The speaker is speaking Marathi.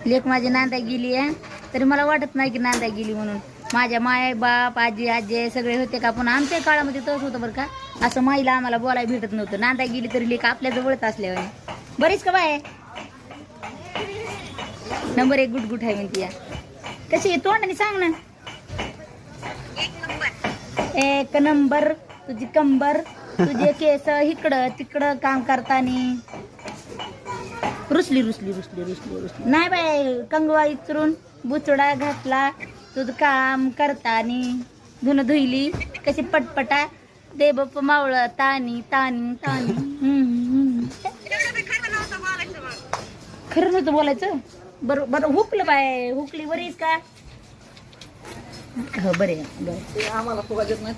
लेक माझी नांदा गेली आहे, तरी मला वाटत नाही की नांदा गेली म्हणून. माझ्या माय बाप आजी आजी सगळे होते का, पण आमच्या काळामध्ये तसं होतं बरं का. असं माईला आम्हाला बोलायला भेटत नव्हतं. नांदा गेली तरी लेक आपल्या जवळच असल्यावर. बरीच का बाय नंबर 1 गुटगुट आहे म्हणती या. कशी आहे तोंडाने सांग ना. 1 नंबर. तुझी कंबर, तुझे केस इकडं तिकडं काम करतानी रुसली रुसली रुसली रुसली रुसली. नाही बाय, कंगवा इचरून बुचडा घातला तुझं काम करतानी. धुन धुईली कशी पटपटा दे बाप मावळ तानी तानी तानी. खरं नव्हतं बोलायचं. बरं बरं हुकलं बाय, हुकली बरीच का. हो बरे बरं. आम्हाला फुगा देत नाही.